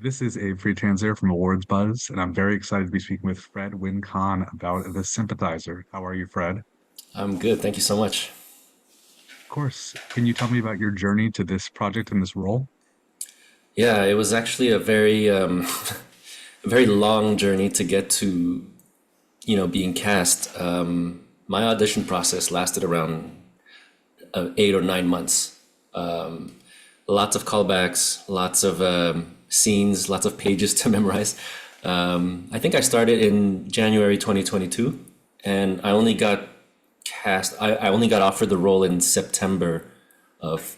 This is Abe Friedtanzer from Awards Buzz, and I'm very excited to be speaking with Fred Nguyen Khan about the Sympathizer. How are you, Fred? Of I'm good. Thank you so much. course. Can you tell me about your journey to this project and this role? Yeah, it was actually a very, a very long journey to get to, being cast. My audition process lasted around 8 or 9 months. Lots of callbacks, lots of scenes, lots of pages to memorize. I think I started in January 2022, and I only got cast. I only got offered the role in September of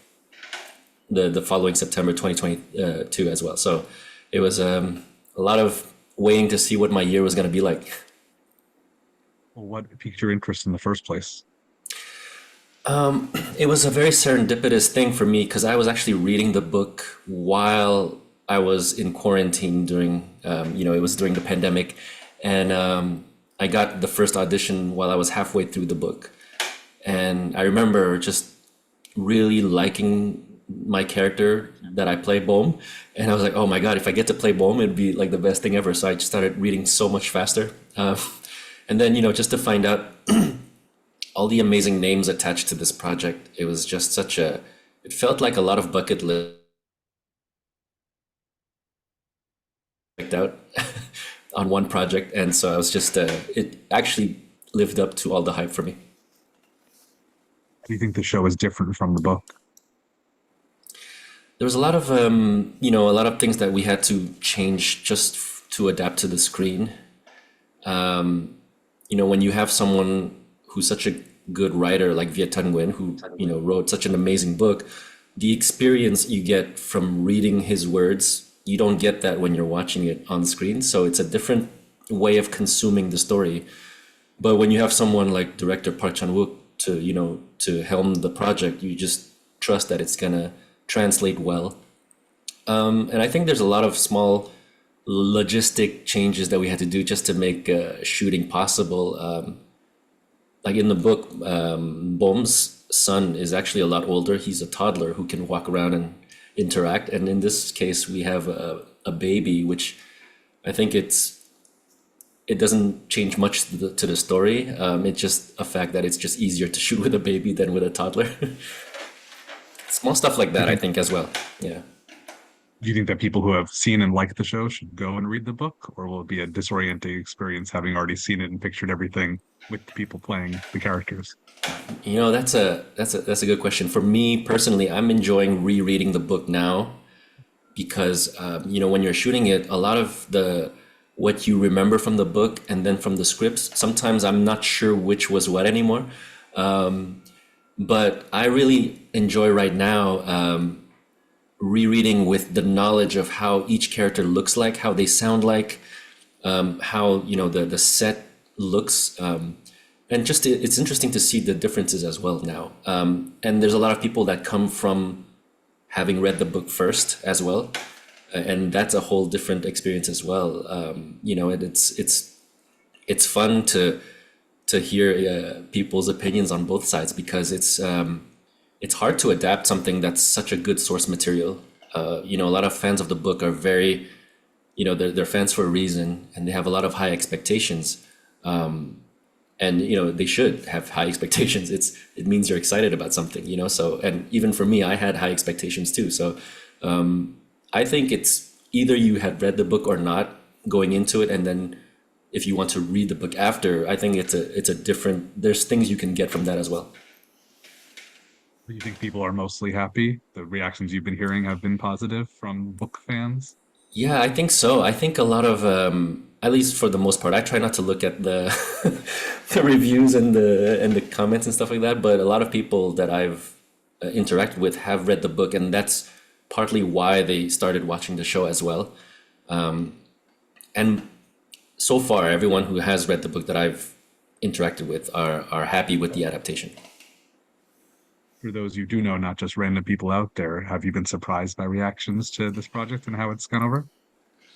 the following September 2022 as well. So it was a lot of waiting to see what my year was going to be like. Well, what piqued your interest in the first place? It was a very serendipitous thing for me because I was actually reading the book while I was in quarantine during, it was during the pandemic. And I got the first audition while I was halfway through the book. And I remember just really liking my character that I play, Bohm. And I was like, oh my God, if I get to play Bohm, it'd be like the best thing ever. So I just started reading so much faster. And then, just to find out all the amazing names attached to this project, it was just it felt like a lot of bucket list out on one project. And so I was just, it actually lived up to all the hype for me. Do you think the show is different from the book? There was a lot of, a lot of things that we had to change just to adapt to the screen. When you have someone who's such a good writer like Viet Nguyen, who, wrote such an amazing book, the experience you get from reading his words, you don't get that when you're watching it on screen. So it's a different way of consuming the story. But when you have someone like director Park Chan-wook to, to helm the project, you just trust that it's gonna translate well. And I think there's a lot of small logistic changes that we had to do just to make shooting possible. Like in the book, Bom's son is actually a lot older. He's a toddler who can walk around and interact. And in this case, we have a baby, which I think it doesn't change much to the story. It's just a fact that it's just easier to shoot with a baby than with a toddler. Small stuff like Do you that, I think think, as well. Yeah. do you think that people who have seen and liked the show should go and read the book, or will it be a disorienting experience having already seen it and pictured everything with the people playing the characters? That's a good question. For me personally, I'm enjoying rereading the book now because when you're shooting it, a lot of the what you remember from the book and then from the scripts, sometimes I'm not sure which was what anymore. But I really enjoy right now rereading with the knowledge of how each character looks like, how they sound like, how the set looks, and just it's interesting to see the differences as well now. And there's a lot of people that come from having read the book first as well, and that's a whole different experience as well. And it's fun to hear people's opinions on both sides because it's hard to adapt something that's such a good source material. A lot of fans of the book are very, they're fans for a reason, and they have a lot of high expectations. And they should have high expectations. It means you're excited about something. So, and even for me, I had high expectations too. So I think it's either you had read the book or not going into it, and then if you want to read the book after, I think it's a different. There's things you can get from that as well. Do you think people are mostly happy? The reactions you've been hearing have been positive from book fans? Yeah, I think so. I think a lot of, at least for the most part, I try not to look at the the reviews and the comments and stuff like that. But a lot of people that I've interacted with have read the book, and that's partly why they started watching the show as well. And so far, everyone who has read the book that I've interacted with are happy with the adaptation. For those you do know, not just random people out there, have you been surprised by reactions to this project and how it's gone over?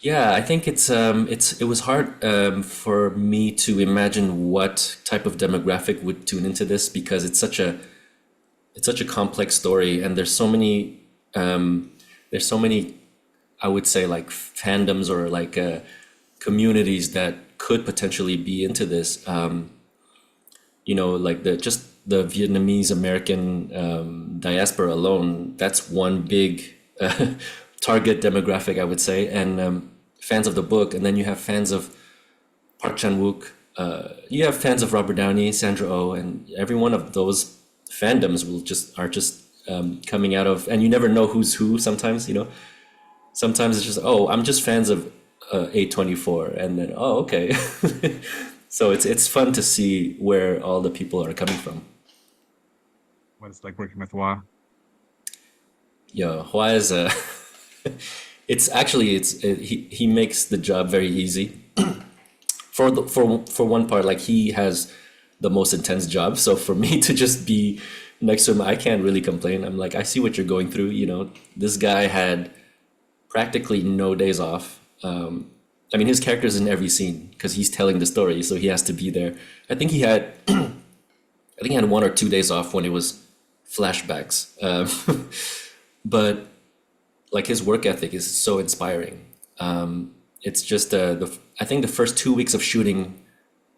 Yeah, I think it was hard for me to imagine what type of demographic would tune into this because it's such a complex story and there's so many I would say like fandoms or like communities that could potentially be into this. Like the Vietnamese American diaspora alone, that's one big target demographic, I would say, and fans of the book. And then you have fans of Park Chan-wook, you have fans of Robert Downey, Sandra Oh, and every one of those fandoms are just coming out of, and you never know who's who. Sometimes, sometimes it's just, oh, I'm just fans of A24, and then, oh, okay. So it's fun to see where all the people are coming from. What it's like working with Hua. Yeah, Hua is a. It's actually he makes the job very easy. For one part, like he has the most intense job. So for me to just be next to him, I can't really complain. I'm like, I see what you're going through. This guy had practically no days off. I mean, his character's in every scene because he's telling the story, so he has to be there. I think he had, I think he had 1 or 2 days off when it was flashbacks. But like his work ethic is so inspiring. It's just I think the first 2 weeks of shooting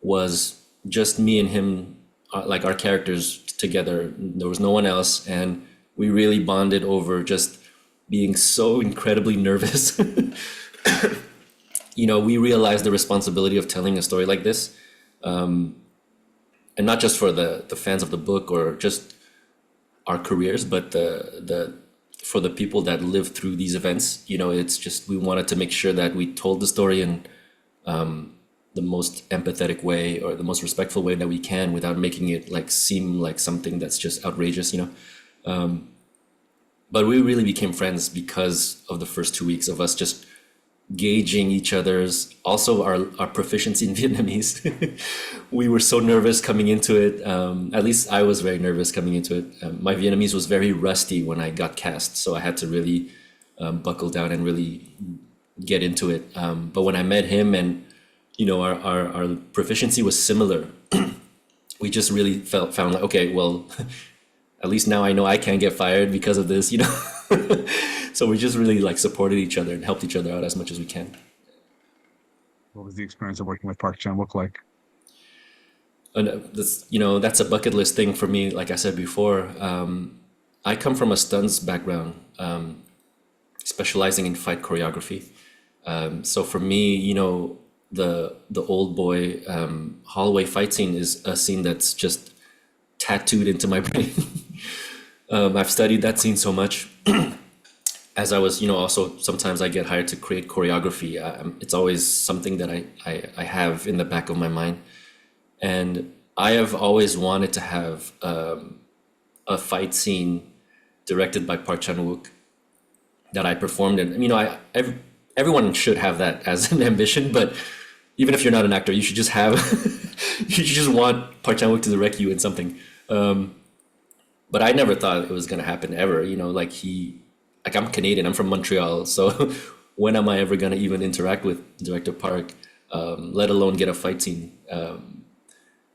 was just me and him, like our characters together. There was no one else, and we really bonded over just being so incredibly nervous. We realized the responsibility of telling a story like this, and not just for the fans of the book or just our careers, but the for the people that live through these events. It's just we wanted to make sure that we told the story in the most empathetic way or the most respectful way that we can without making it like seem like something that's just outrageous. But we really became friends because of the first 2 weeks of us just gauging each other's, also our proficiency in Vietnamese. We were so nervous coming into it. At least I was very nervous coming into it. My Vietnamese was very rusty when I got cast, so I had to really buckle down and really get into it. But when I met him and our proficiency was similar, we just really found like, okay, well, at least now I know I can't get fired because of this. So we just really like supported each other and helped each other out as much as we can. What was the experience of working with Park Chan-wook like? And that's a bucket list thing for me. Like I said before, I come from a stunts background, specializing in fight choreography. So for me, the old boy hallway fight scene is a scene that's just tattooed into my brain. I've studied that scene so much. As I was, also sometimes I get hired to create choreography. It's always something that I have in the back of my mind. And I have always wanted to have a fight scene directed by Park Chan-wook that I performed in. Everyone should have that as an ambition, but even if you're not an actor, you should just have, you should just want Park Chan-wook to direct you in something. But I never thought it was going to happen ever. I'm Canadian, I'm from Montreal. So when am I ever going to even interact with director Park, let alone get a fight scene?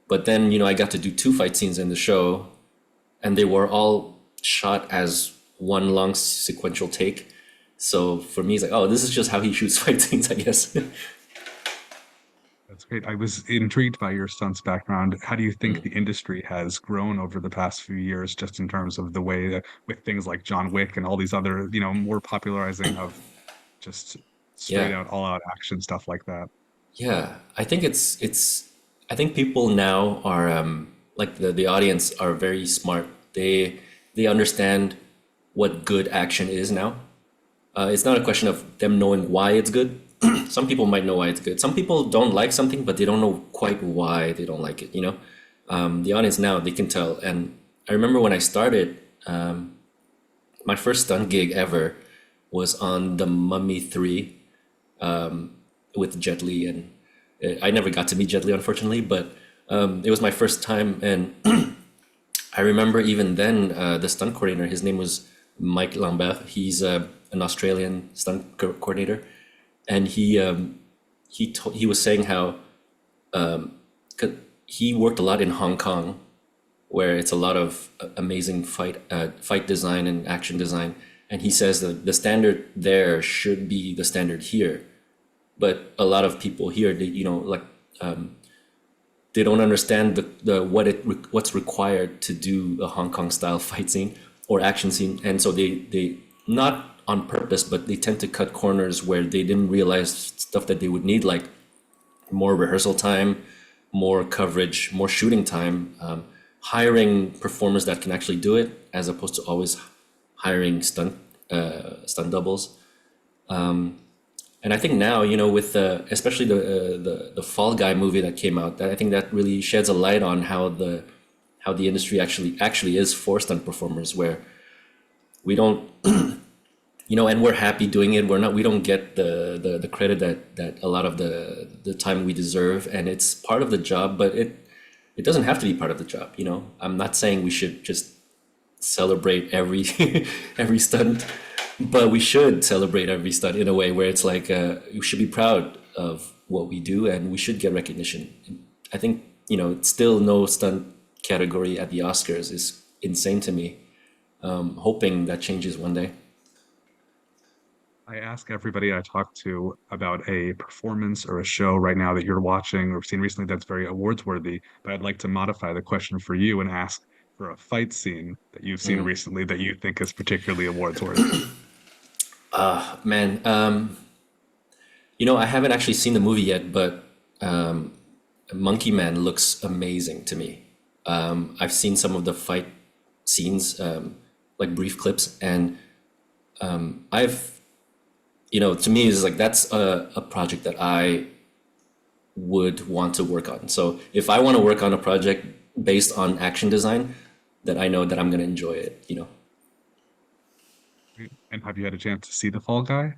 But then, I got to do 2 fight scenes in the show, and they were all shot as one long sequential take. So for me, it's like, oh, this is just how he shoots fight scenes, I guess. That's great. I was intrigued by your stunts background. How do you think the industry has grown over the past few years, just in terms of the way that with things like John Wick and all these other, more popularizing of just straight Yeah. out, all out action stuff like that? Yeah, I think I think people now are like the audience are very smart. They understand what good action is now. It's not a question of them knowing why it's good. Some people might know why it's good. Some people don't like something, but they don't know quite why they don't like it. The audience now, they can tell. And I remember when I started, my first stunt gig ever was on The Mummy 3 with Jet Li, and I never got to meet Jet Li, unfortunately, but it was my first time. And I remember even then, the stunt coordinator, his name was Mike Lambert. He's an Australian stunt coordinator, and he was saying how 'cause he worked a lot in Hong Kong, where it's a lot of amazing fight design and action design. and he says that the standard there should be the standard here. But a lot of people here, they, like they don't understand what's required to do a Hong Kong style fight scene or action scene, and so they not on purpose, but they tend to cut corners where they didn't realize stuff that they would need, like more rehearsal time, more coverage, more shooting time, hiring performers that can actually do it, as opposed to always hiring stunt doubles. And I think now, with especially the Fall Guy movie that came out, that I think that really sheds a light on how the industry actually is for stunt performers, where we don't, and we're happy doing it. We don't get the credit that a lot of the time we deserve, and it's part of the job, but it doesn't have to be part of the job. I'm not saying we should just celebrate every every stunt, but we should celebrate every stunt in a way where it's like we should be proud of what we do, and we should get recognition. I think still no stunt category at the Oscars is insane to me. Hoping that changes one day. I ask everybody I talk to about a performance or a show right now that you're watching or seen recently that's very awards worthy, but I'd like to modify the question for you and ask for a fight scene that you've seen recently that you think is particularly awards worthy. Man, I haven't actually seen the movie yet, but Monkey Man looks amazing to me. I've seen some of the fight scenes, like brief clips, and I've, to me, it's like that's a project that I would want to work on. So if I want to work on a project based on action design, then I know that I'm going to enjoy it. And have you had a chance to see The Fall Guy?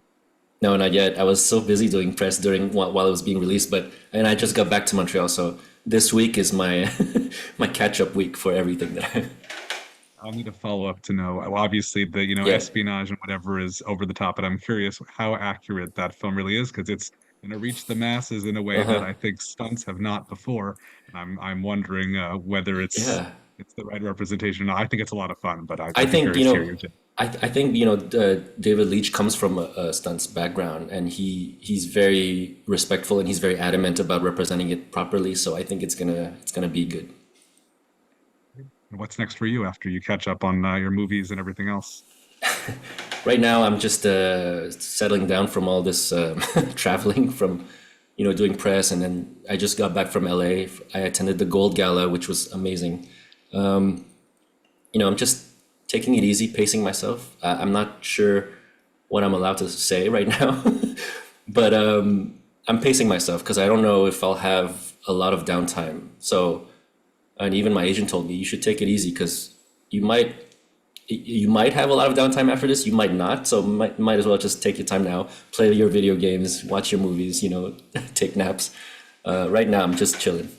No, not yet. I was so busy doing press during while it was being released, and I just got back to Montreal, so this week is my my catch up week for everything that. I'll need a follow up to know. Well, obviously, the Yeah. espionage and whatever is over the top, but I'm curious how accurate that film really is because it's going to reach the masses in a way that Uh-huh. I think stunts have not before. And I'm wondering whether Yeah. it's the right representation. I think it's a lot of fun, but I I'd be think, curious to hear your take. I think, David Leitch comes from a stunts background, and he's very respectful, and he's very adamant about representing it properly. So I think it's gonna be good. And what's next for you after you catch up on your movies and everything else? Right now, I'm just settling down from all this traveling from, doing press, and then I just got back from LA. I attended the Gold Gala, which was amazing. I'm just taking it easy, pacing myself. I'm not sure what I'm allowed to say right now, but I'm pacing myself because I don't know if I'll have a lot of downtime. So, and even my agent told me you should take it easy because you might you might have a lot of downtime after this. You might not. So might as well just take your time now, play your video games, watch your movies, take naps. Right now, I'm just chilling.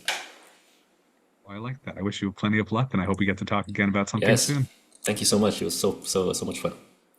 Well, I like that. I wish you plenty of luck, and I hope we get to talk again about something Yes. soon. Thank you so much. It was so much fun.